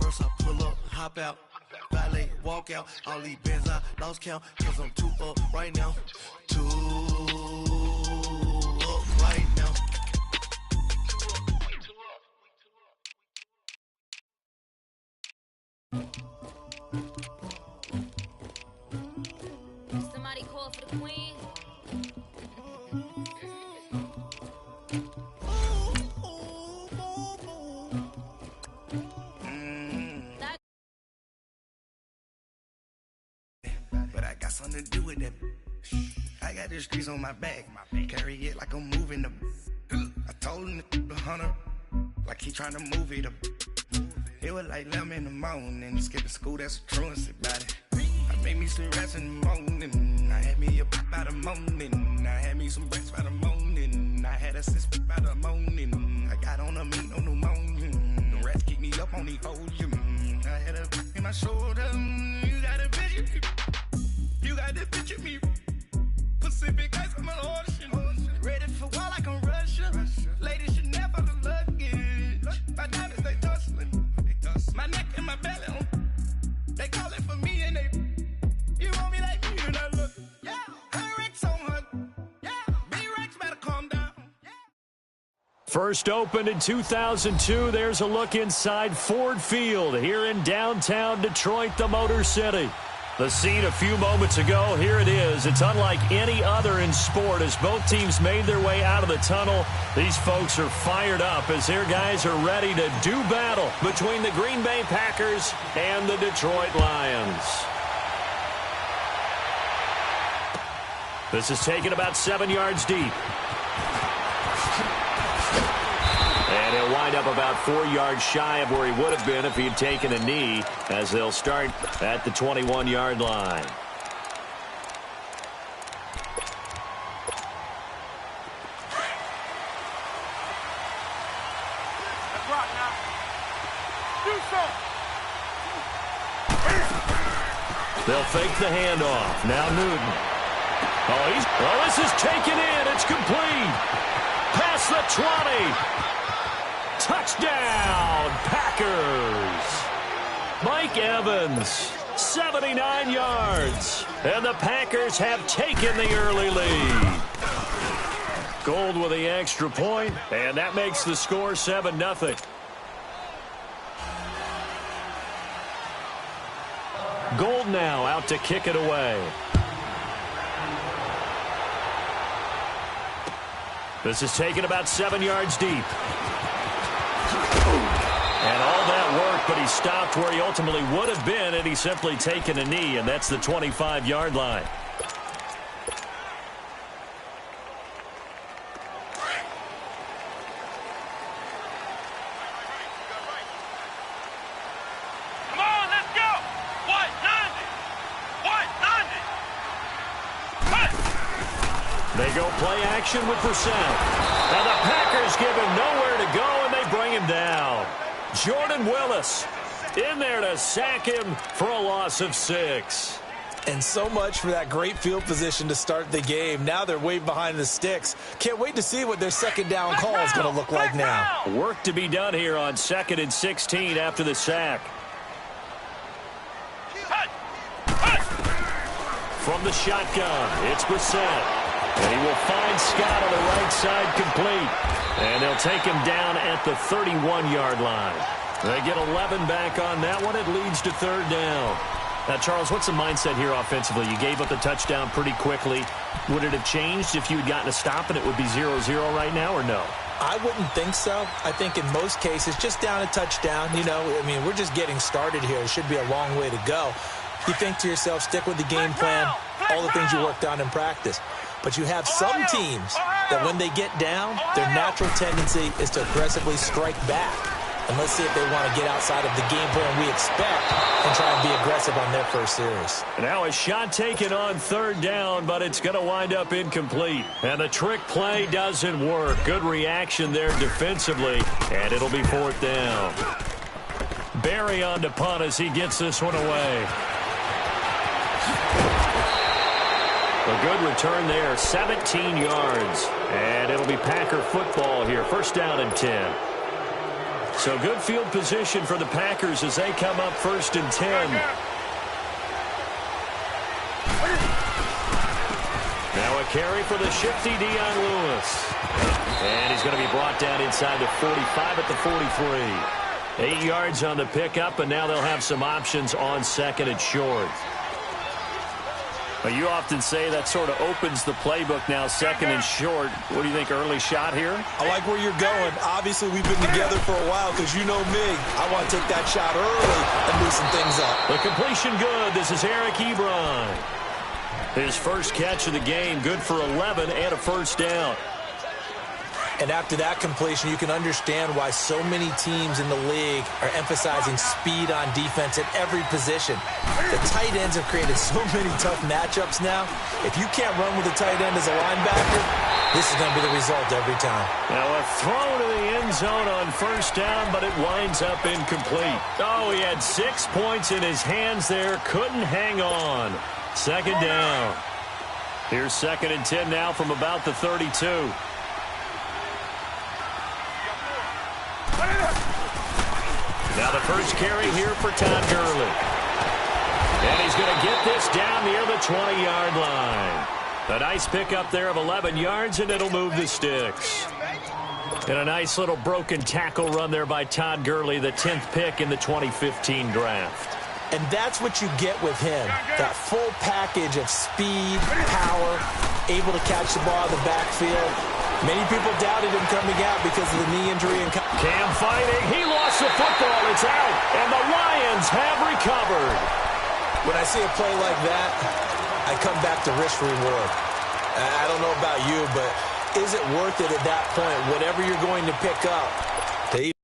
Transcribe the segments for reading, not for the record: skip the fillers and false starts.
First I pull up, hop out, valet, walk out. All these bands I lost count, cause I'm too up right now. Too up right now. Somebody call for the queen. But I got something to do with that. I got the streets on my back. Carry it like I'm moving them. I told him the hunter, like he trying to move it up. It was like 11 in the morning. Skipping school, that's a truancy about it. I made me some rats in the morning. I had me a pop by the morning. I had me some breaks by the morning. I had a sis by the morning. I got on a meat on the morning. The rats keep me up on the podium. I had a in my shoulder. You got a picture. You got this picture me. Pacific ice on my ocean. Ready for war like I'm Russia. Ladies should never the luggage. My diamonds they tussling. My neck and my belly on. They calling for me and they. You want me like me and I look. Yeah. Her Rex on her. Yeah. B-Rex better calm down. Yeah. First opened in 2002. There's a look inside Ford Field here in downtown Detroit, the Motor City. The scene a few moments ago, here it is. It's unlike any other in sport as both teams made their way out of the tunnel. These folks are fired up as their guys are ready to do battle between the Green Bay Packers and the Detroit Lions. This is taken about 7 yards deep. And he'll wind up about 4 yards shy of where he would have been if he had taken a knee, as they'll start at the 21-yard line. They'll fake the handoff. Now Newton. Oh, this is taken in. It's complete. Past the 20. Touchdown, Packers. Mike Evans, 79 yards. And the Packers have taken the early lead. Gold with the extra point, and that makes the score 7-0. Gold now out to kick it away. This is taken about 7 yards deep. And all that work, but he stopped where he ultimately would have been had he simply taken a knee, and that's the 25-yard line. Come on, let's go! 190! 190! They go play action with Brissett. And the Packers give him nowhere to go, and they bring him down. Jordan Willis in there to sack him for a loss of 6. And so much for that great field position to start the game. Now they're way behind the sticks. Can't wait to see what their second down call is going to look like now. Work to be done here on 2nd and 16 after the sack. From the shotgun, it's Brissett. And he will find Scott on the right side complete. And they'll take him down at the 31-yard line. They get 11 back on that one. It leads to 3rd down. Now, Charles, what's the mindset here offensively? You gave up the touchdown pretty quickly. Would it have changed if you had gotten a stop and it would be 0-0 right now, or no? I wouldn't think so. I think in most cases, just down a touchdown, we're just getting started here. It should be a long way to go. You think to yourself, stick with the game plan, all the things you worked on in practice. But you have some teams that when they get down, their natural tendency is to aggressively strike back. And let's see if they want to get outside of the game plan we expect and try and be aggressive on their first series. Now a shot taken on 3rd down, but it's going to wind up incomplete. And the trick play doesn't work. Good reaction there defensively, and it'll be 4th down. Barry on to punt as he gets this one away. A good return there, 17 yards. And it'll be Packer football here. 1st down and 10. So good field position for the Packers as they come up 1st and 10. Now a carry for the shifty Dion Lewis. And he's going to be brought down inside the 45 at the 43. 8 yards on the pickup, and now they'll have some options on 2nd and short. But you often say that sort of opens the playbook now, 2nd and short. What do you think, early shot here? I like where you're going. Obviously, we've been together for a while because you know me. I want to take that shot early and loosen things up. The completion good. This is Eric Ebron. His first catch of the game, good for 11 and a first down. And after that completion, you can understand why so many teams in the league are emphasizing speed on defense at every position. The tight ends have created so many tough matchups now. If you can't run with a tight end as a linebacker, this is going to be the result every time. Now a throw to the end zone on first down, but it winds up incomplete. Oh, he had 6 points in his hands there. Couldn't hang on. 2nd down. Here's 2nd and 10 now from about the 32. Now the first carry here for Todd Gurley. And he's going to get this down near the 20-yard line. A nice pickup there of 11 yards, and it'll move the sticks. And a nice little broken tackle run there by Todd Gurley, the 10th pick in the 2015 draft. And that's what you get with him, that full package of speed, power, able to catch the ball in the backfield. Many people doubted him coming out because of the knee injury. And Cam fighting. He lost the football. It's out. And the Lions have recovered. When I see a play like that, I come back to risk reward. I don't know about you, but is it worth it at that point, whatever you're going to pick up, to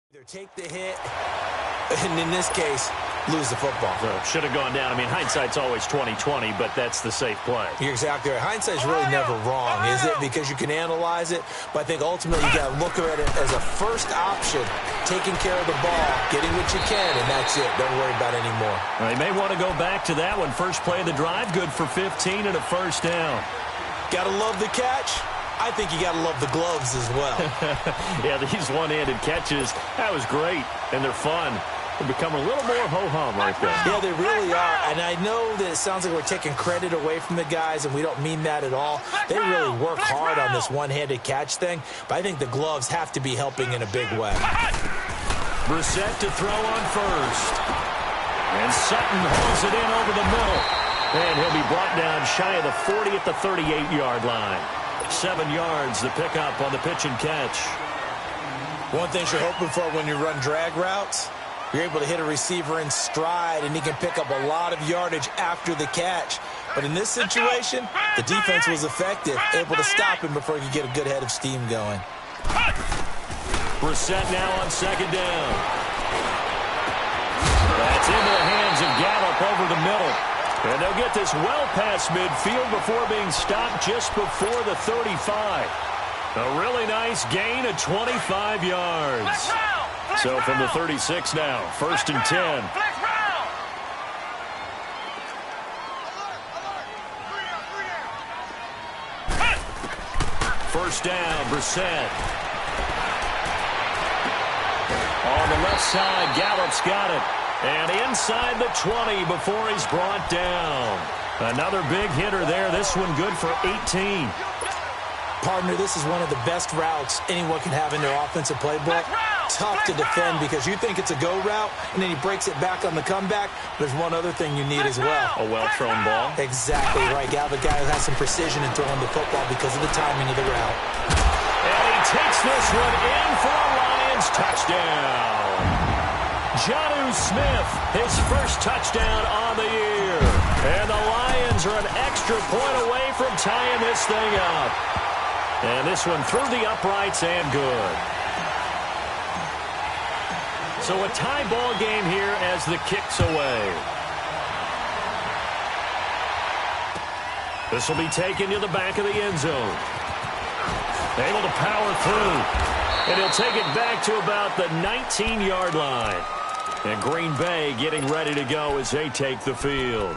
either take the hit, and in this case, lose the football. Should have gone down. I mean, hindsight's always 20/20, but that's the safe play. You're exactly right. Hindsight's really never wrong, is it? Because you can analyze it, but I think ultimately you got to look at it as a first option, taking care of the ball, getting what you can, and that's it. Don't worry about it anymore. Well, they may want to go back to that one. First play of the drive, good for 15 and a first down. Got to love the catch. I think you got to love the gloves as well. Yeah, these one-handed catches, that was great, and they're fun. They become a little more ho-hum right there. Yeah, they really are. And I know that it sounds like we're taking credit away from the guys, and we don't mean that at all. They really work hard on this one-handed catch thing, but I think the gloves have to be helping in a big way. Brissett to throw on first. And Sutton hauls it in over the middle. And he'll be brought down shy of the 40 at the 38-yard line. 7 yards, the pickup on the pitch and catch. One thing you're hoping for when you run drag routes, you're able to hit a receiver in stride, and he can pick up a lot of yardage after the catch. But in this situation, the defense was effective, able to stop him before he could get a good head of steam going. Brissett now on 2nd down. That's into the hands of Gallup over the middle. And they'll get this well past midfield before being stopped just before the 35. A really nice gain of 25 yards. So from the 36 now, 1st and 10. First down, Brissett. On the left side, Gallup's got it. And inside the 20 before he's brought down. Another big hitter there. This one good for 18. Partner, this is one of the best routes anyone can have in their offensive playbook. Tough to defend because you think it's a go route, and then he breaks it back on the comeback. There's one other thing you need as well. A well-thrown ball. Exactly right. Gal, the guy who has some precision in throwing the football because of the timing of the route. And he takes this one in for a Lions touchdown. Jonnu Smith, his first touchdown on the year. And the Lions are an extra point away from tying this thing up. And this one through the uprights and good. So a tie ball game here as the kick's away. This will be taken to the back of the end zone. Able to power through. And he'll take it back to about the 19-yard line. And Green Bay getting ready to go as they take the field.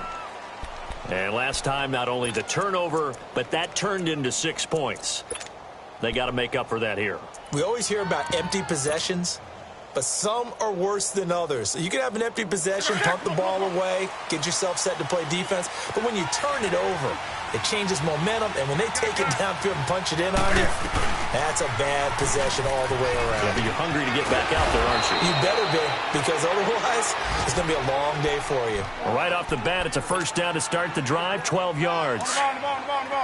And last time, not only the turnover, but that turned into 6 points. They got to make up for that here. We always hear about empty possessions, but some are worse than others. You can have an empty possession, punt the ball away, get yourself set to play defense, but when you turn it over, it changes momentum, and when they take it downfield and punch it in on you, that's a bad possession all the way around. Yeah, but you're hungry to get back out there, aren't you? You better be, because otherwise, it's going to be a long day for you. Right off the bat, it's a first down to start the drive, 12 yards.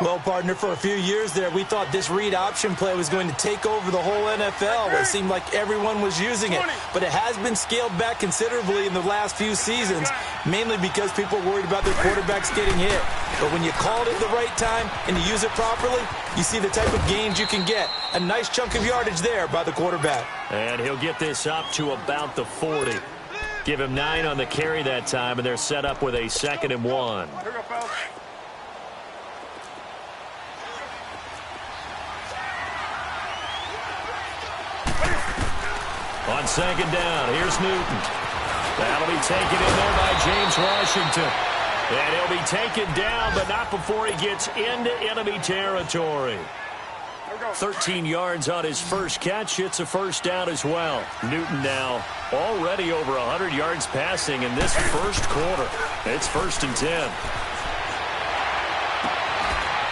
Well, partner, for a few years there, we thought this read option play was going to take over the whole NFL. It seemed like everyone was using it, but it has been scaled back considerably in the last few seasons, mainly because people are worried about their quarterbacks getting hit. But when you called it the right time and you use it properly, you see the type of gains you can get. A nice chunk of yardage there by the quarterback. And he'll get this up to about the 40. Give him 9 on the carry that time, and they're set up with a 2nd and 1. On 2nd down, here's Newton. That'll be taken in there by James Washington. And he'll be taken down, but not before he gets into enemy territory. 13 yards on his first catch. It's a first down as well. Newton now already over 100 yards passing in this first quarter. It's 1st and 10.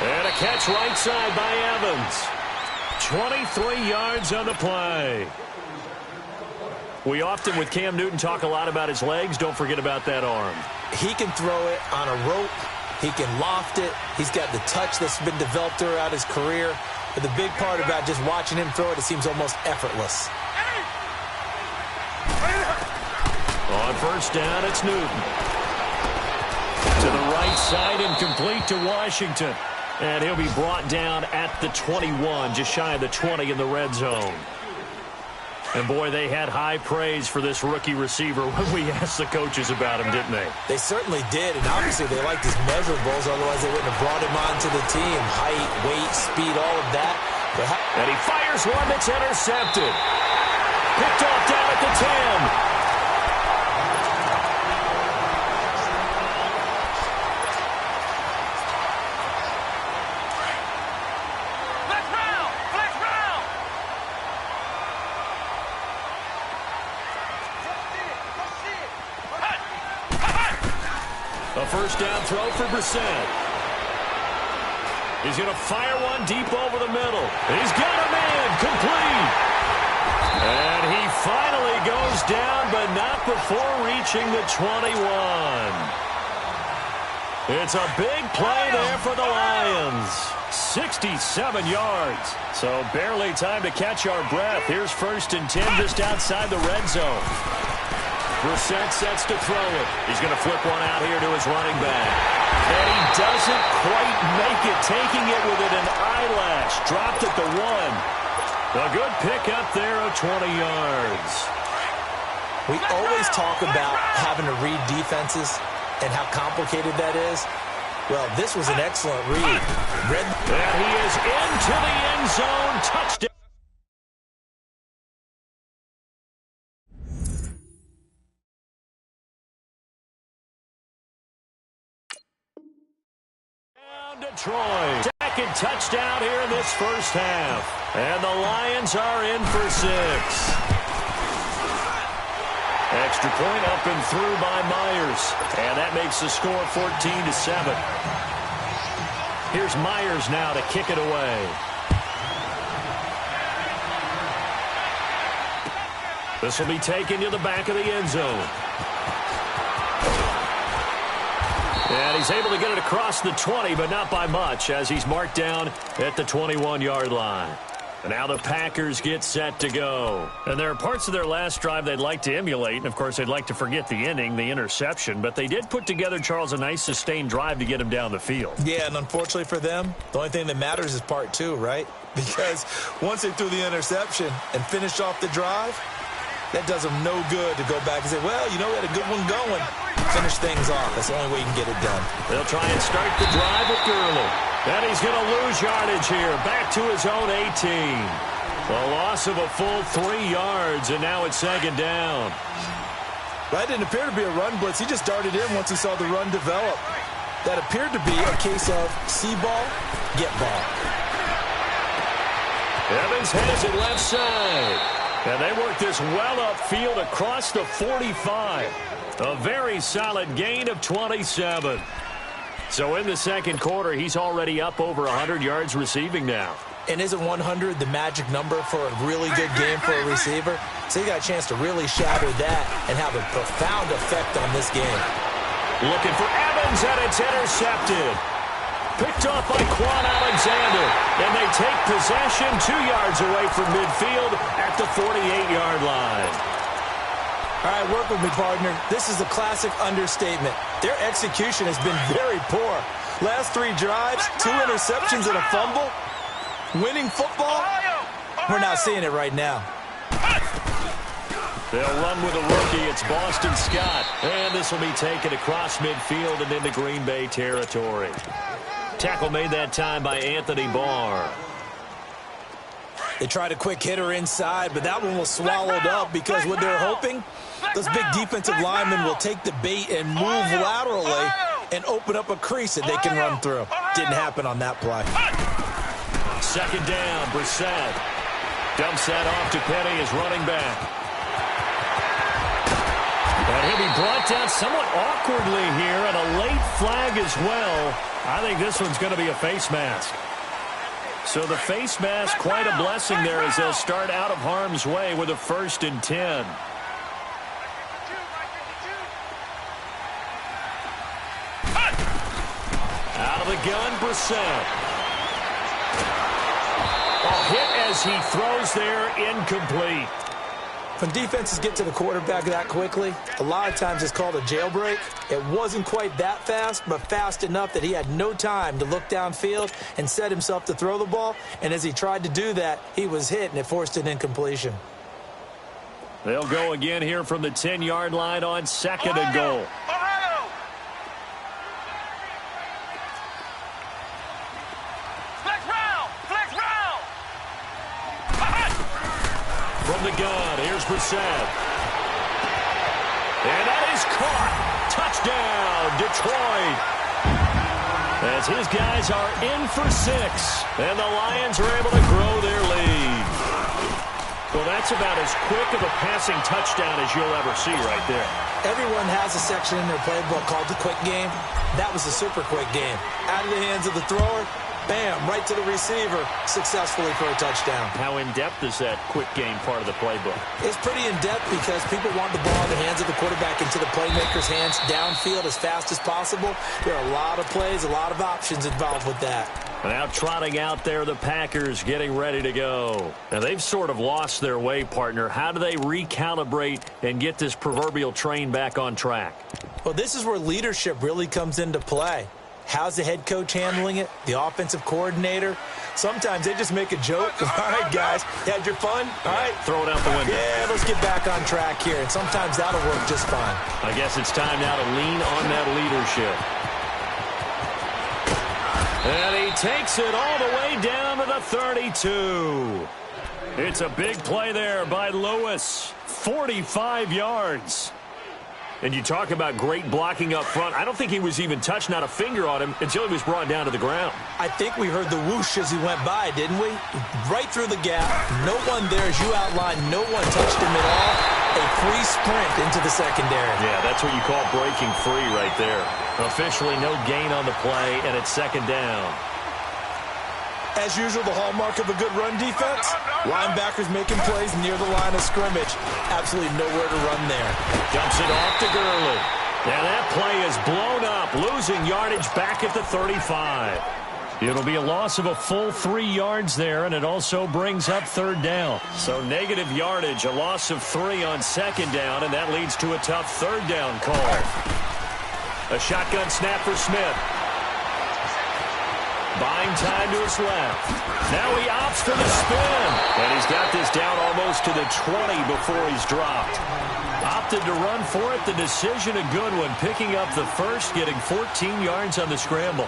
And a catch right side by Evans. 23 yards on the play. We often, with Cam Newton, talk a lot about his legs. Don't forget about that arm. He can throw it on a rope. He can loft it. He's got the touch that's been developed throughout his career. But the big part about just watching him throw it, it seems almost effortless. On first down, it's Newton. To the right side and complete to Washington. And he'll be brought down at the 21, just shy of the 20 in the red zone. And, boy, they had high praise for this rookie receiver when we asked the coaches about him, didn't they? They certainly did, and obviously they liked his measurables, otherwise they wouldn't have brought him onto the team. Height, weight, speed, all of that. And he fires one that's intercepted. Picked off down at the 10. A first down throw for Brissett. He's going to fire one deep over the middle. He's got a man complete. And he finally goes down, but not before reaching the 21. It's a big play there for the Lions. 67 yards. So barely time to catch our breath. Here's 1st and 10 just outside the red zone. Brissett sets to throw it. He's going to flip one out here to his running back. And he doesn't quite make it, taking it with an eyelash. Dropped at the 1. A good pickup there of 20 yards. We always talk about having to read defenses and how complicated that is. Well, this was an excellent read. And he is into the end zone. Touchdown. Detroit. Second touchdown here in this first half. And the Lions are in for 6. Extra point up and through by Myers. And that makes the score 14-7. Here's Myers now to kick it away. This will be taken to the back of the end zone. And he's able to get it across the 20, but not by much, as he's marked down at the 21-yard line. And now the Packers get set to go. And there are parts of their last drive they'd like to emulate. And, of course, they'd like to forget the inning, the interception. But they did put together, Charles, a nice sustained drive to get him down the field. Yeah, and unfortunately for them, the only thing that matters is part 2, right? Because once they threw the interception and finished off the drive, that does them no good to go back and say, well, you know, we had a good one going. Finish things off. That's the only way you can get it done. They'll try and start the drive with Gurley. And he's going to lose yardage here. Back to his own 18. A loss of a full 3 yards, and now it's 2nd down. That didn't appear to be a run blitz. He just darted in once he saw the run develop. That appeared to be a case of see ball, get ball. Evans has it left side. And they work this well upfield across the 45. A very solid gain of 27. So in the second quarter, he's already up over 100 yards receiving now. And isn't 100 the magic number for a really good game for a receiver? So he got a chance to really shatter that and have a profound effect on this game. Looking for Evans, and it's intercepted. Picked off by Quan Alexander. And they take possession 2 yards away from midfield at the 48-yard line. All right, work with me, partner. This is a classic understatement. Their execution has been very poor. Last 3 drives, 2 interceptions and a fumble. Winning football, we're not seeing it right now. They'll run with a rookie. It's Boston Scott. And this will be taken across midfield and into Green Bay territory. Tackle made that time by Anthony Barr. They tried a quick hitter inside, but that one was swallowed up because what they're hoping, those big defensive linemen will take the bait and move laterally and open up a crease that they can run through. Didn't happen on that play. Second down, Brissett. Dumps that off to Penny as running back. And he'll be brought down somewhat awkwardly here, and a late flag as well. I think this one's going to be a face mask. So the face mask, quite a blessing there as they'll start out of harm's way with a 1st and 10. Out of the gun, Brissett. A hit as he throws there, incomplete. When defenses get to the quarterback that quickly, a lot of times it's called a jailbreak. It wasn't quite that fast, but fast enough that he had no time to look downfield and set himself to throw the ball. And as he tried to do that, he was hit, and it forced an incompletion. They'll go again here from the 10-yard line on 2nd and goal. From the gun, here's Brissett. And that is caught. Touchdown, Detroit. As his guys are in for 6. And the Lions are able to grow their lead. Well, that's about as quick of a passing touchdown as you'll ever see right there. Everyone has a section in their playbook called the quick game. That was a super quick game. Out of the hands of the thrower, bam, right to the receiver, successfully for a touchdown. How in-depth is that quick game part of the playbook? It's pretty in-depth because people want the ball in the hands of the quarterback into the playmaker's hands downfield as fast as possible. There are a lot of plays, a lot of options involved with that. Now trotting out there, the Packers getting ready to go. Now they've sort of lost their way, partner. How do they recalibrate and get this proverbial train back on track? Well, this is where leadership really comes into play. How's the head coach handling it? The offensive coordinator? Sometimes they just make a joke. All right, guys, you had your fun? All right. Throw it out the window. Yeah, let's get back on track here. And sometimes that'll work just fine. I guess it's time now to lean on that leadership. And he takes it all the way down to the 32. It's a big play there by Lewis. 45 yards. And you talk about great blocking up front. I don't think he was even touched, not a finger on him, until he was brought down to the ground. I think we heard the whoosh as he went by, didn't we? Right through the gap. No one there, as you outlined. No one touched him at all. A free sprint into the secondary. Yeah, that's what you call breaking free right there. Officially no gain on the play, and it's 2nd down. As usual, the hallmark of a good run defense, linebackers making plays near the line of scrimmage. Absolutely nowhere to run there. Dumps it off to Gurley. Now that play is blown up, losing yardage back at the 35. It'll be a loss of a full 3 yards there, and it also brings up 3rd down. So negative yardage, a loss of 3 on 2nd down, and that leads to a tough 3rd down call. A shotgun snap for Smith. Buying time to his left. Now he opts for the spin. And he's got this down almost to the 20 before he's dropped. Opted to run for it. The decision a good one. Picking up the first, getting 14 yards on the scramble.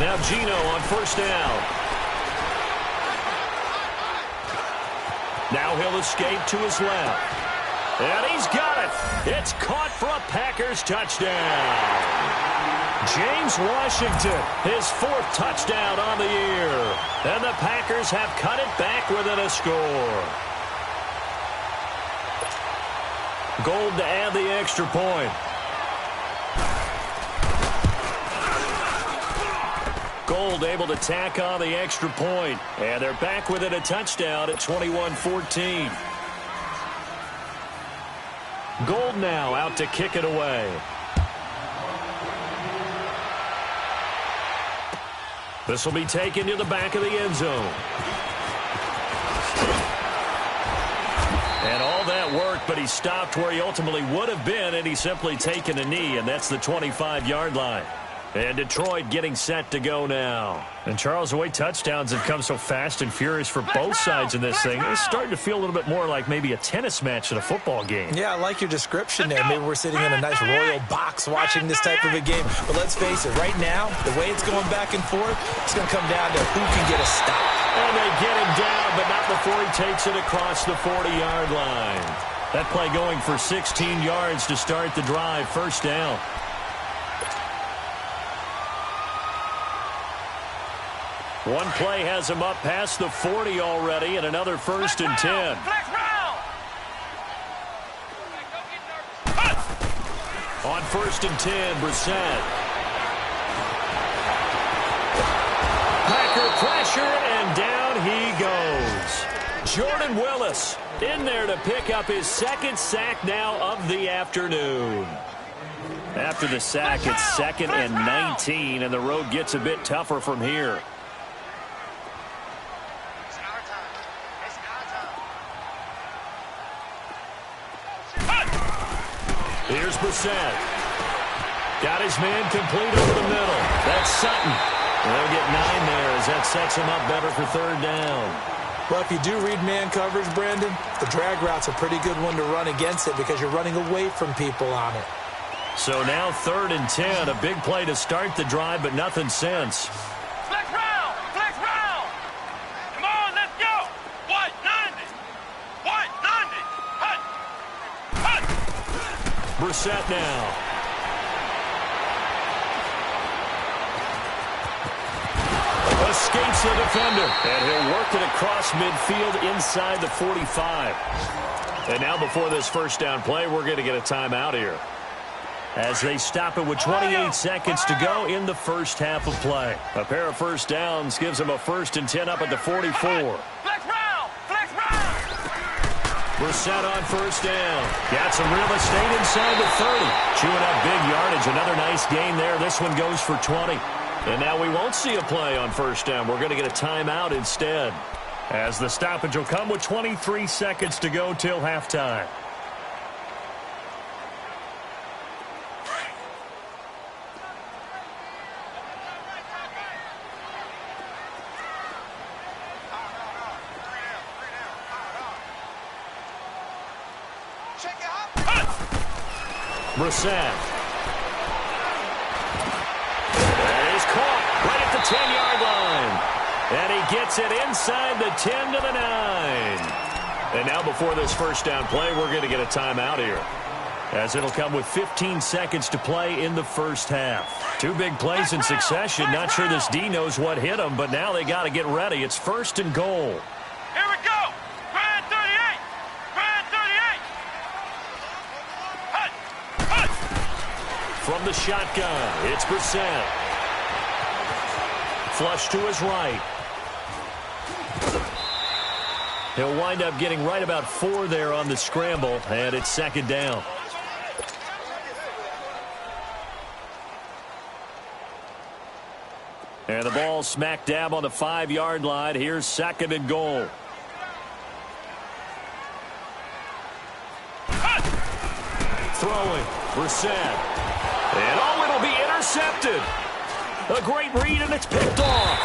Now Gino on first down. Now he'll escape to his left. And he's got it. It's caught for a Packers touchdown. James Washington, his 4th touchdown on the year. And the Packers have cut it back within a score. Gold to add the extra point. Gold able to tack on the extra point. And they're back within a touchdown at 21-14. Gold now out to kick it away. This will be taken to the back of the end zone. And all that work, but he stopped where he ultimately would have been, and he's simply taken a knee, and that's the 25-yard line. And Detroit getting set to go now. And Charles, the way touchdowns have come so fast and furious for both sides in this thing, it's starting to feel a little bit more like maybe a tennis match at a football game. Yeah, I like your description there. Maybe we're sitting in a nice royal box watching this type of a game. But let's face it, right now, the way it's going back and forth, it's going to come down to who can get a stop. And they get him down, but not before he takes it across the 40-yard line. That play going for 16 yards to start the drive. First down. One play has him up past the 40 already, and another 1st and 10. On 1st and 10, Brissett. Packer pressure, and down he goes. Jordan Willis in there to pick up his 2nd sack now of the afternoon. After the sack, it's 2nd and 19, and the road gets a bit tougher from here. Here's Brissett. Got his man complete over the middle. That's Sutton. They'll get 9 there as that sets him up better for 3rd down. Well, if you do read man coverage, Brandon, the drag route's a pretty good one to run against it because you're running away from people on it. So now 3rd and 10. A big play to start the drive, but nothing since. Flex round! Flex round! Come on, let's go! White 90! White 90! Hut! Hut! Brissett now. Escapes the defender. And he'll work it across midfield inside the 45. And now before this first down play, we're going to get a timeout here, as they stop it with 28 seconds to go in the first half of play. A pair of first downs gives them a 1st and 10 up at the 44. Flex round! Flex round! Brissett on first down. Got some real estate inside the 30. Chewing up big yardage. Another nice gain there. This one goes for 20. And now we won't see a play on first down. We're going to get a timeout instead, as the stoppage will come with 23 seconds to go till halftime. Brissett. And he's caught right at the 10-yard line. And he gets it inside the 10 to the 9. And now before this first down play, we're going to get a timeout here, as it'll come with 15 seconds to play in the first half. 2 big plays in succession. Not sure this D knows what hit him, but now they got to get ready. It's 1st and goal. Here we go! Grand 38! Grand 38! Hut! Hut! From the shotgun, it's Brissett. Flush to his right. He'll wind up getting right about 4 there on the scramble, and it's 2nd down. And the ball smack dab on the 5-yard line. Here's 2nd and goal. Throwing, Brissett. And oh, it'll be intercepted. A great read, and it's picked off.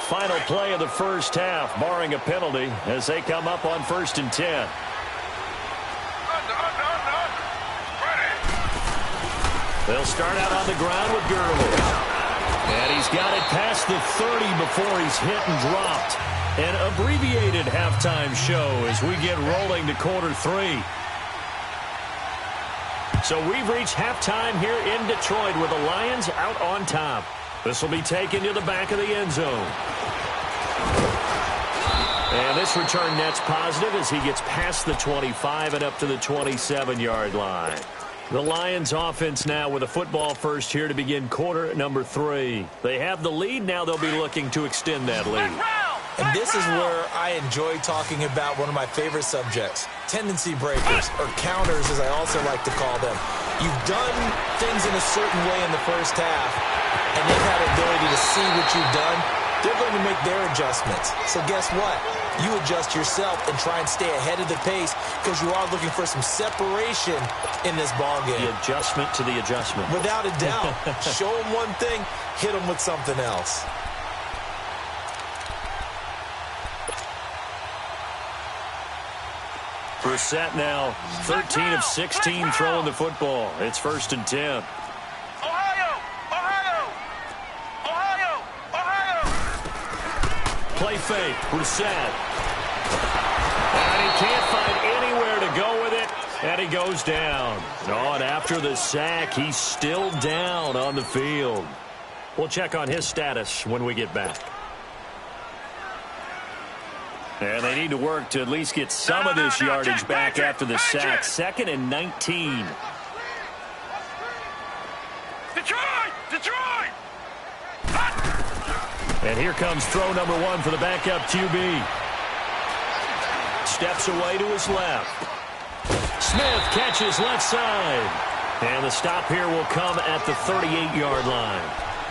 Final play of the first half, barring a penalty, as they come up on 1st and 10. They'll start out on the ground with Gurley. And he's got it past the 30 before he's hit and dropped. An abbreviated halftime show as we get rolling to quarter 3. So we've reached halftime here in Detroit with the Lions out on top. This will be taken to the back of the end zone. And this return net's positive as he gets past the 25 and up to the 27-yard line. The Lions offense now with a football first here to begin quarter number 3. They have the lead. Now they'll be looking to extend that lead. And this is where I enjoy talking about one of my favorite subjects, tendency breakers, or counters as I also like to call them. You've done things in a certain way in the first half, and they've had the ability to see what you've done. They're going to make their adjustments. So guess what? You adjust yourself and try and stay ahead of the pace because you are looking for some separation in this ballgame. The adjustment to the adjustment. Without a doubt. Show them one thing, hit them with something else. Brissett now 13 of 16 throwing the football. It's 1st and 10. Play fake, Brissett. And he can't find anywhere to go with it, and he goes down. Oh, and after the sack, he's still down on the field. We'll check on his status when we get back. And they need to work to at least get some of this yardage back after the sack. 2nd and 19. Detroit! And here comes throw number 1 for the backup QB. Steps away to his left. Smith catches left side. And the stop here will come at the 38-yard line.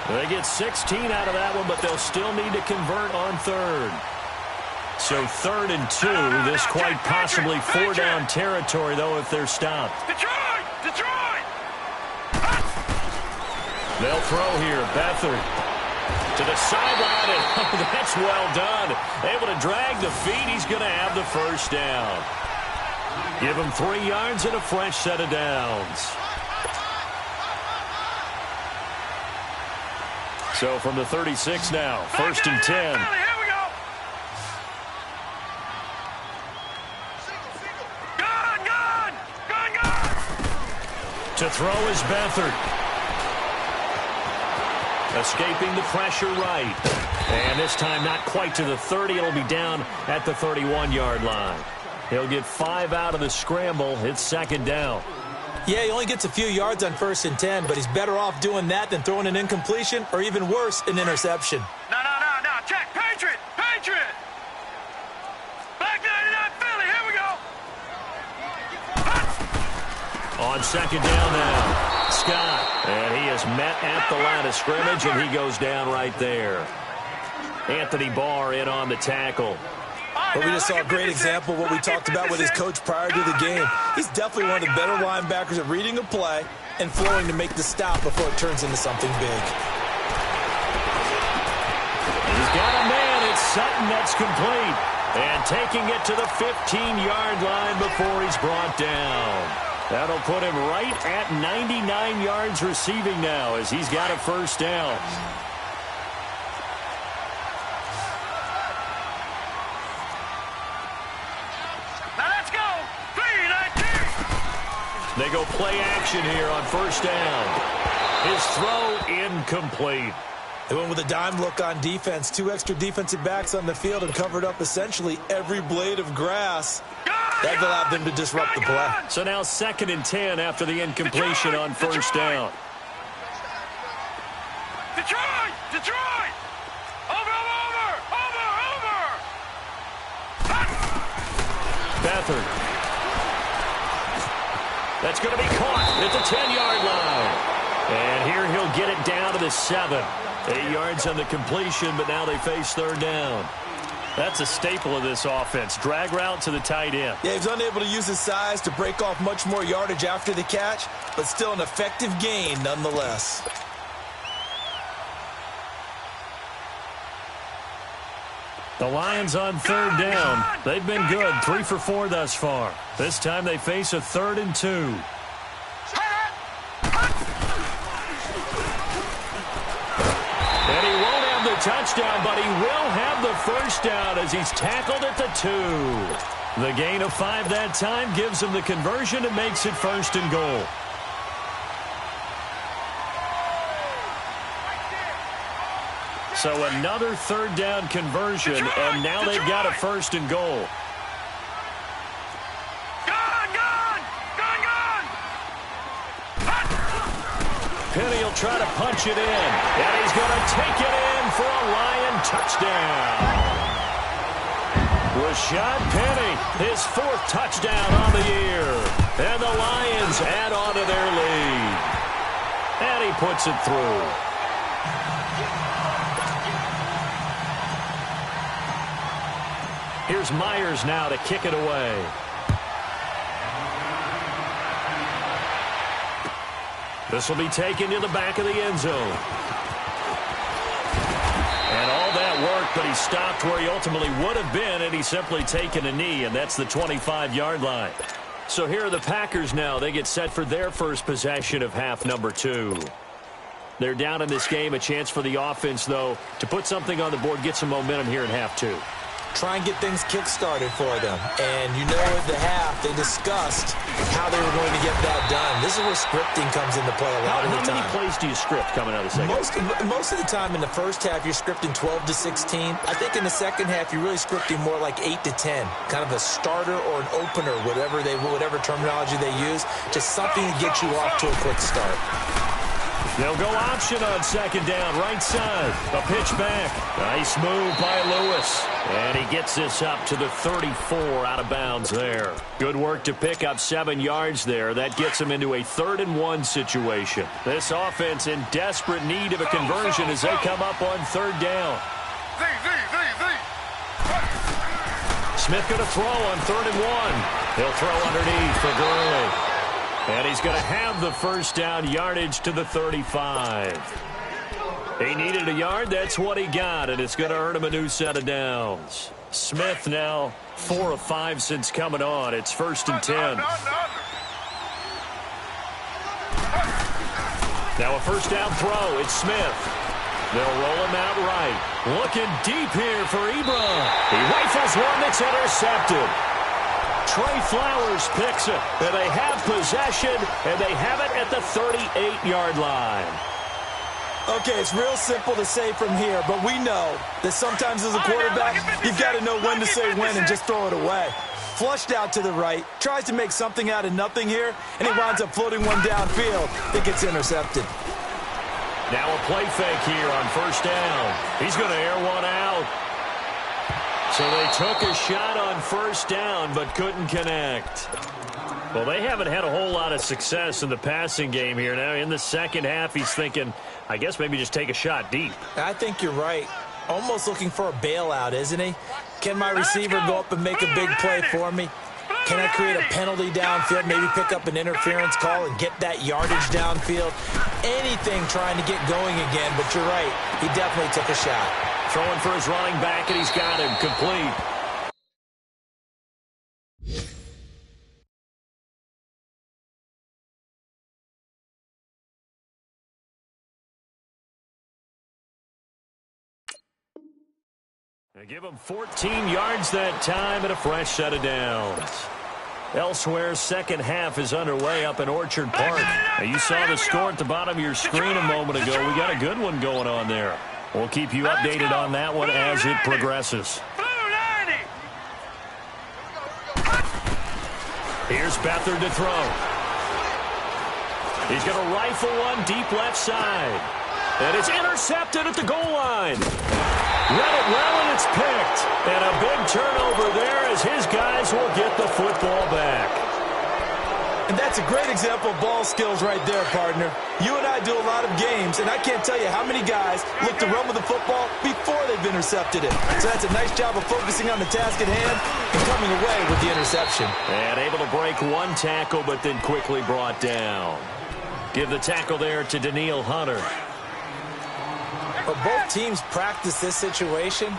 They get 16 out of that one, but they'll still need to convert on 3rd. So 3rd and 2. This quite possibly 4-down territory, though, if they're stopped. Detroit! They'll throw here. Beathard to the sideline, and that's well done. Able to drag the feet. He's going to have the first down. Give him 3 yards and a fresh set of downs. So from the 36 now, 1st and 10. Here we go. Gun! To throw is Beathard. Escaping the pressure right. And this time not quite to the 30. It'll be down at the 31-yard line. He'll get 5 out of the scramble. It's 2nd down. Yeah, he only gets a few yards on 1st and 10, but he's better off doing that than throwing an incompletion or even worse, an interception. No. Check. Patriot. Black 99 Philly. Here we go. On 2nd down now. Scott, and he is met at the line of scrimmage, and he goes down right there. Anthony Barr in on the tackle. But we just saw a great example of what we talked about with his coach prior to the game. He's definitely one of the better linebackers at reading a play and flowing to make the stop before it turns into something big. He's got a man. It's Sutton that's complete. And taking it to the 15-yard line before he's brought down. That'll put him right at 99 yards receiving now as he's got a first down. Now let's go. 3-19. They go play action here on 1st down. His throw incomplete. They went with a dime look on defense. 2 extra defensive backs on the field and covered up essentially every blade of grass. That allowed them to disrupt the play. So now 2nd and 10 after the incompletion on 1st down. Detroit! Over! Beathard. That's going to be caught at the 10-yard line. And here he'll get it down to the 7. 8 yards on the completion, but now they face 3rd down. That's a staple of this offense. Drag route to the tight end. Yeah, he's unable to use his size to break off much more yardage after the catch, but still an effective gain nonetheless. The Lions on third down. They've been good, 3 for 4 thus far. This time they face a 3rd and 2. And he won't have the touchdown, but he will have the first down as he's tackled at the 2. The gain of 5 that time gives him the conversion and makes it 1st and goal. So another 3rd down conversion, and now they've got a 1st and goal. Penny will try to punch it in, and he's going to take it in for a Lion touchdown. Rashad Penny, his 4th touchdown on the year. And the Lions add on to their lead. And he puts it through. Here's Myers now to kick it away. This will be taken to the back of the end zone. And all that worked, but he stopped where he ultimately would have been, and he's simply taken a knee, and that's the 25-yard line. So here are the Packers now. They get set for their first possession of half number 2. They're down in this game. A chance for the offense, though, to put something on the board, get some momentum here in half 2. Try and get things kick-started for them. And you know at the half, they discussed how they were going to get that done. This is where scripting comes into play a lot of the time. How many plays do you script coming out of the second? Most of the time in the first half, you're scripting 12 to 16. I think in the second half, you're really scripting more like 8 to 10. Kind of a starter or an opener, whatever terminology they use. Just something to get you off to a quick start. They'll go option on 2nd down, right side. A pitch back. Nice move by Lewis. And he gets this up to the 34 out of bounds there. Good work to pick up 7 yards there. That gets him into a 3rd and 1 situation. This offense in desperate need of a conversion as they come up on 3rd down. Smith going to throw on 3rd and 1. He'll throw underneath for Gurley. And he's going to have the first down, yardage to the 35. He needed a yard. That's what he got, and it's going to earn him a new set of downs. Smith now 4 of 5 since coming on. It's 1st and 10. Now a first down throw. It's Smith. They'll roll him out right. Looking deep here for Ebron. He rifles one that's intercepted. Trey Flowers picks it, and they have possession, and they have it at the 38-yard line. Okay, it's real simple to say from here, but we know that sometimes as a quarterback, you've got to know when to say when and just throw it away. Flushed out to the right, tries to make something out of nothing here, and he winds up floating one downfield that gets intercepted. Now a play fake here on 1st down. He's going to air one out. So they took a shot on 1st down but couldn't connect. Well, they haven't had a whole lot of success in the passing game here. Now in the second half, he's thinking, I guess maybe just take a shot deep. I think you're right. Almost looking for a bailout, isn't he? Can my receiver go up and make a big play for me? Can I create a penalty downfield, maybe pick up an interference call and get that yardage downfield? Anything trying to get going again, but you're right. He definitely took a shot. Throwing for his running back, and he's got him complete. They give him 14 yards that time and a fresh set of downs. Elsewhere, second half is underway up in Orchard Park. Now, you saw the score at the bottom of your screen a moment ago. We got a good one going on there. We'll keep you updated on that one as it progresses. Here's Beathard to throw. He's going to rifle one deep left side. And it's intercepted at the goal line. Read it well, and it's picked. And a big turnover there as his guys will get the football back. And that's a great example of ball skills right there, partner. You and I do a lot of games, and I can't tell you how many guys look to run with the football before they've intercepted it. So that's a nice job of focusing on the task at hand and coming away with the interception. And able to break one tackle, but then quickly brought down. Give the tackle there to Daniil Hunter. But both teams practice this situation,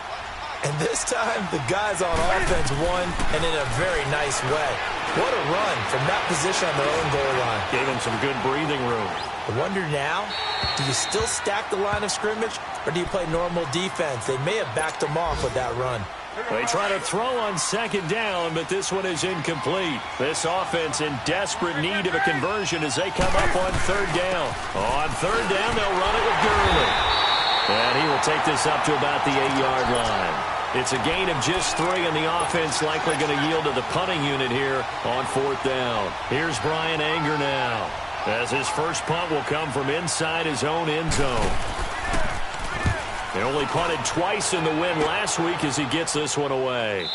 And this time, the guys on offense won, and in a very nice way. What a run from that position on their own goal line. Gave them some good breathing room. I wonder now, do you still stack the line of scrimmage, or do you play normal defense? They may have backed them off with that run. They try to throw on second down, but this one is incomplete. This offense in desperate need of a conversion as they come up on third down. On third down, they'll run it with Gurley. And he will take this up to about the 8-yard line. It's a gain of just 3, and the offense likely going to yield to the punting unit here on fourth down. Here's Brian Anger now, as his first punt will come from inside his own end zone. They only punted twice in the win last week as he gets this one away.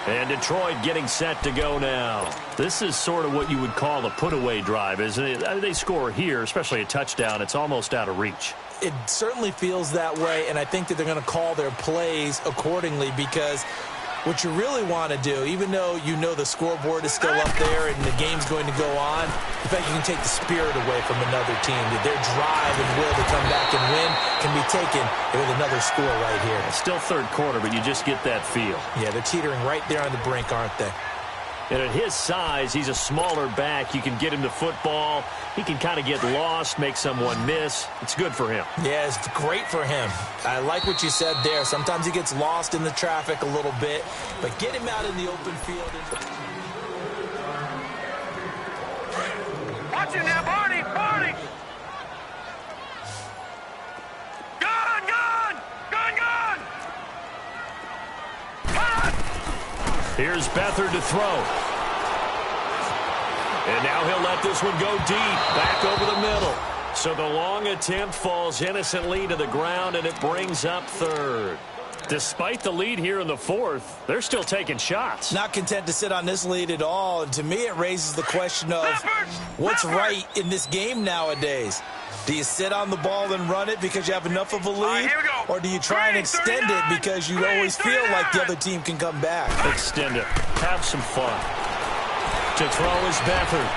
And Detroit getting set to go now. This is sort of what you would call a put-away drive, isn't it? They score here, especially a touchdown. It's almost out of reach. It certainly feels that way, and I think that they're going to call their plays accordingly, because what you really want to do, even though you know the scoreboard is still up there and the game's going to go on, the fact you can take the spirit away from another team, that their drive and will to come back and win can be taken with another score right here. It's still third quarter, but you just get that feel. Yeah, they're teetering right there on the brink, aren't they? And at his size, he's a smaller back. You can get him the football. He can kind of get lost, make someone miss. It's good for him. Yeah, it's great for him. I like what you said there. Sometimes he gets lost in the traffic a little bit, but get him out in the open field. Watch it now, Barney! Barney! Gun! Gun! Gun! Gun! Gun! Here's Beathard to throw. And now he'll let this one go deep, back over the middle. So the long attempt falls innocently to the ground, and it brings up third. Despite the lead here in the fourth, they're still taking shots. Not content to sit on this lead at all. And to me, it raises the question of what's right in this game nowadays. Do you sit on the ball and run it because you have enough of a lead? Or do you try and extend it because you always feel like the other team can come back? Extend it. Have some fun. To throw is Beathard.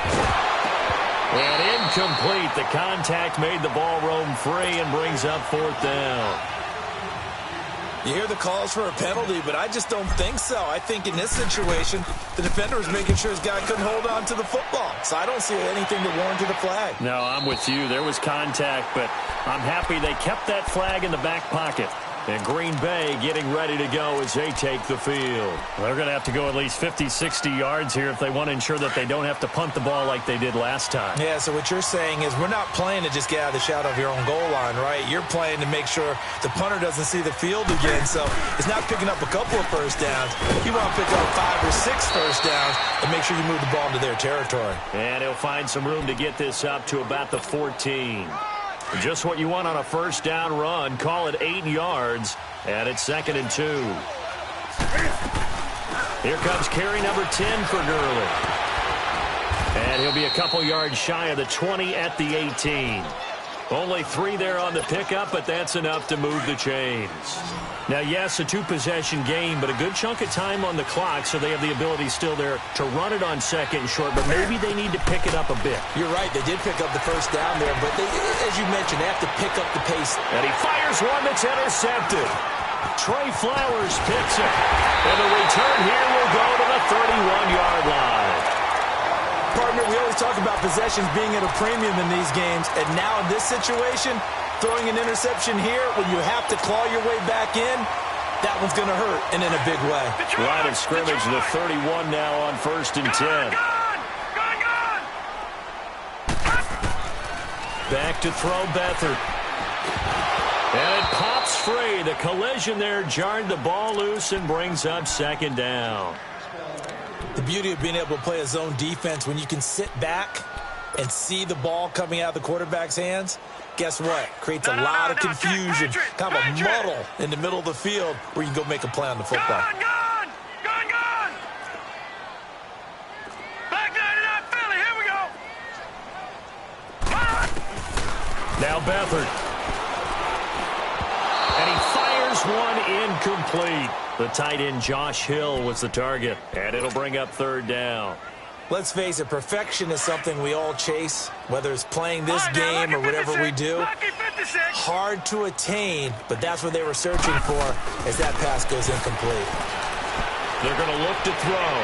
And incomplete. The contact made the ball roam free and brings up fourth down. You hear the calls for a penalty, but I just don't think so. I think in this situation, the defender was making sure his guy couldn't hold on to the football. So I don't see anything that warranted a flag. No, I'm with you. There was contact, but I'm happy they kept that flag in the back pocket. And Green Bay getting ready to go as they take the field. They're going to have to go at least 50, 60 yards here if they want to ensure that they don't have to punt the ball like they did last time. Yeah, so what you're saying is we're not playing to just get out of the shadow of your own goal line, right? You're playing to make sure the punter doesn't see the field again. So it's not picking up a couple of first downs. You want to pick up 5 or 6 first downs and make sure you move the ball into their territory. And he'll find some room to get this up to about the 14. Just what you want on a first down run. Call it 8 yards, and it's 2nd and 2. Here comes carry number 10 for Gurley. And he'll be a couple yards shy of the 20 at the 18. Only 3 there on the pickup, but that's enough to move the chains. Now, yes, a 2-possession game, but a good chunk of time on the clock, so they have the ability still there to run it on 2nd and short, but maybe they need to pick it up a bit. You're right. They did pick up the first down there, but they, as you mentioned, they have to pick up the pace. And he fires one that's intercepted. Trey Flowers picks it. And the return here will go to the 31-yard line. Partner, we always talk about possessions being at a premium in these games, and now in this situation, throwing an interception here when you have to claw your way back in, that one's going to hurt, and in a big way. Line of scrimmage, the 31 now on 1st and 10. Back to throw Beathard. And it pops free. The collision there jarred the ball loose and brings up 2nd down. The beauty of being able to play a zone defense when you can sit back and see the ball coming out of the quarterback's hands, guess what? Creates a lot of confusion, kind of a muddle in the middle of the field where you can go make a play on the football. Gun! Back 99 Philly, here we go! Now Beathard. And he fires one incomplete. The tight end Josh Hill was the target, and it'll bring up 3rd down. Let's face it, perfection is something we all chase, whether it's playing this game or whatever we do. Hard to attain, but that's what they were searching for as that pass goes incomplete. They're going to look to throw.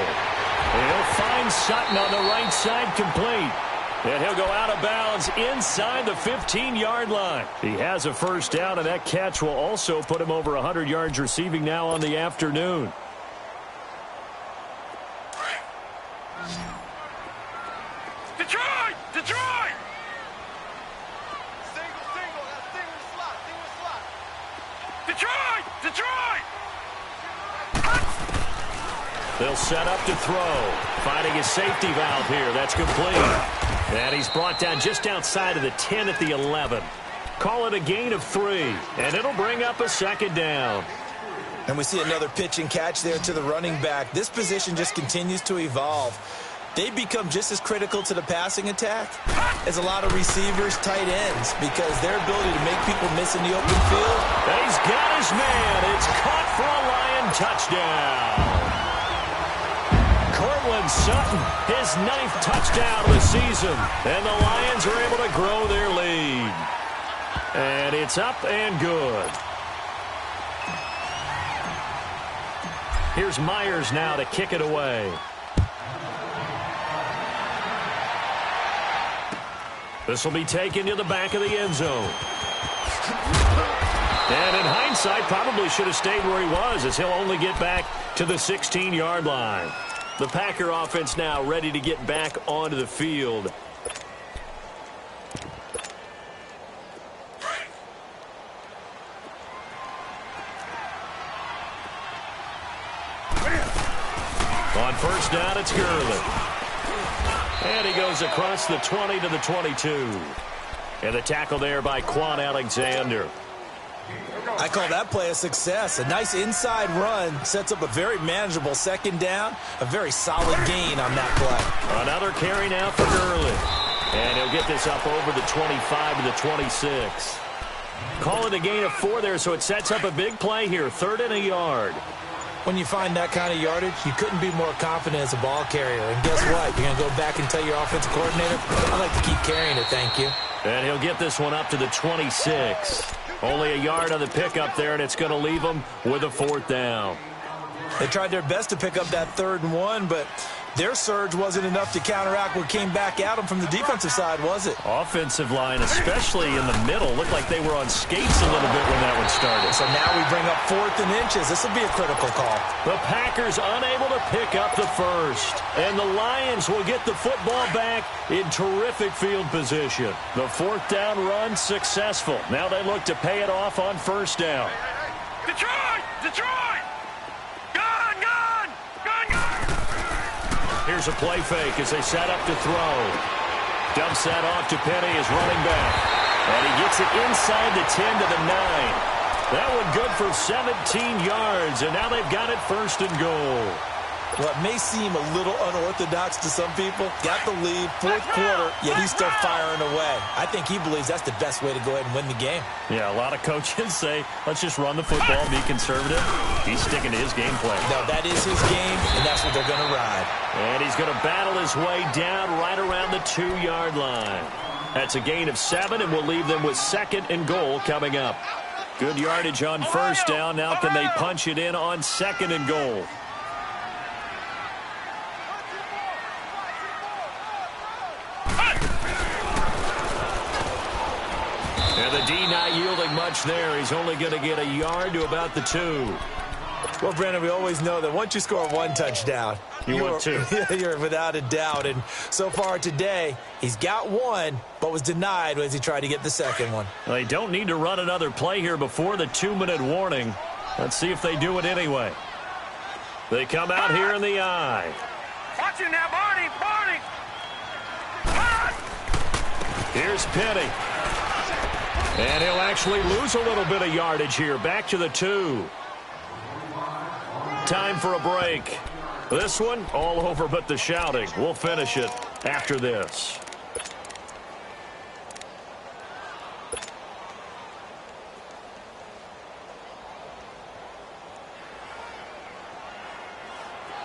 And he'll find Sutton on the right side complete. And he'll go out of bounds inside the 15-yard line. He has a first down, and that catch will also put him over 100 yards receiving now on the afternoon. Detroit! Detroit! Detroit! Detroit! They'll set up to throw. Finding his safety valve here. That's complete. And he's brought down just outside of the 10 at the 11. Call it a gain of 3. And it'll bring up a second down. And we see another pitch and catch there to the running back. This position just continues to evolve. They become just as critical to the passing attack as a lot of receivers, tight ends, because their ability to make people miss in the open field. And he's got his man. It's caught for a Lion touchdown. Cortland Sutton, his 9th touchdown of the season. And the Lions are able to grow their lead. And it's up and good. Here's Myers now to kick it away. This will be taken to the back of the end zone. And in hindsight, probably should have stayed where he was, as he'll only get back to the 16-yard line. The Packer offense now ready to get back onto the field. On first down, it's Gurley. And he goes across the 20 to the 22. And the tackle there by Quan Alexander. I call that play a success. A nice inside run sets up a very manageable second down. A very solid gain on that play. Another carry now for Gurley. And he'll get this up over the 25 to the 26. Call it a gain of 4 there, so it sets up a big play here. 3rd and a yard. When you find that kind of yardage, you couldn't be more confident as a ball carrier. And guess what? You're going to go back and tell your offensive coordinator, I'd like to keep carrying it, thank you. And he'll get this one up to the 26. Only a yard on the pickup there, and it's going to leave them with a 4th down. They tried their best to pick up that 3rd and 1, but their surge wasn't enough to counteract what came back at them from the defensive side, was it? Offensive line, especially in the middle, looked like they were on skates a little bit when that one started. So now we bring up 4th and inches. This will be a critical call. The Packers unable to pick up the first. And the Lions will get the football back in terrific field position. The 4th down run successful. Now they look to pay it off on first down. Detroit! Detroit! Gun! Gun! Gun! Gun! Here's a play fake as they set up to throw. Dumps that off to Penny as running back. And he gets it inside the 10 to the 9. That one good for 17 yards, and now they've got it 1st and goal. What may seem a little unorthodox to some people, got the lead, 4th quarter, yet he's still firing away. I think he believes that's the best way to go ahead and win the game. Yeah, a lot of coaches say, let's just run the football, be conservative. He's sticking to his game plan. No, that is his game, and that's what they're going to ride. And he's going to battle his way down right around the 2-yard line. That's a gain of 7, and we'll leave them with 2nd and goal coming up. Good yardage on first down. Now can they punch it in on 2nd and goal? And the D not yielding much there. He's only going to get a yard to about the 2. Well, Brandon, we always know that once you score 1 touchdown, want 2. You're without a doubt. And so far today, he's got 1, but was denied as he tried to get the 2nd one. They don't need to run another play here before the 2-minute warning. Let's see if they do it anyway. They come out here in the eye. Watch it now, Barney! Barney! Here's Penny. And he'll actually lose a little bit of yardage here. Back to the 2. Time for a break. This one, all over but the shouting. We'll finish it after this.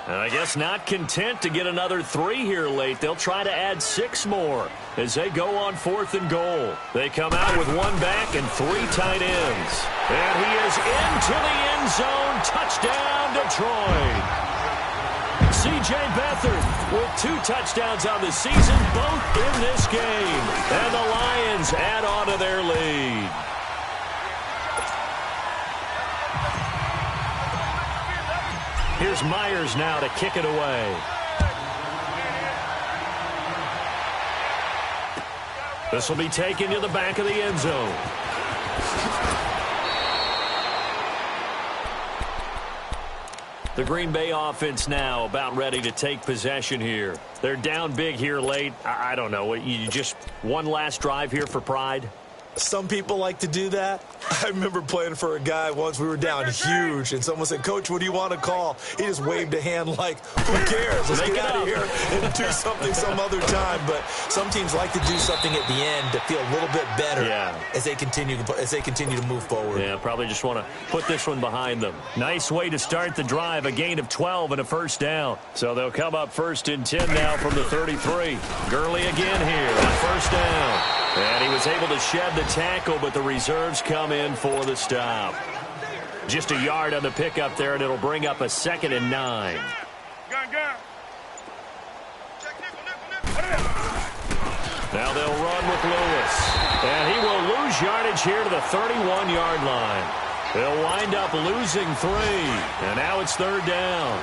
And I guess not content to get another 3 here late. They'll try to add 6 more as they go on 4th and goal. They come out with 1 back and 3 tight ends. And he is into the end zone. Touchdown, Detroit. C.J. Beathard with 2 touchdowns on the season, both in this game. And the Lions add on to their lead. Here's Myers now to kick it away. This will be taken to the back of the end zone. The Green Bay offense now about ready to take possession here. They're down big here late. I don't know. You just one last drive here for pride? Some people like to do that. I remember playing for a guy once. We were down huge, and someone said, "Coach, what do you want to call?" He just waved a hand like, "Who cares? Let's get out of here and do something some other time." But some teams like to do something at the end to feel a little bit better as they continue to move forward. Yeah, probably just want to put this one behind them. Nice way to start the drive. A gain of 12 and a first down. So they'll come up 1st and 10 now from the 33. Gurley again here on first down. And he was able to shed the tackle, but the reserves come in for the stop. Just a yard on the pickup there, and it'll bring up a 2nd and 9. Now they'll run with Lewis. And he will lose yardage here to the 31-yard line. They'll wind up losing 3. And now it's 3rd down.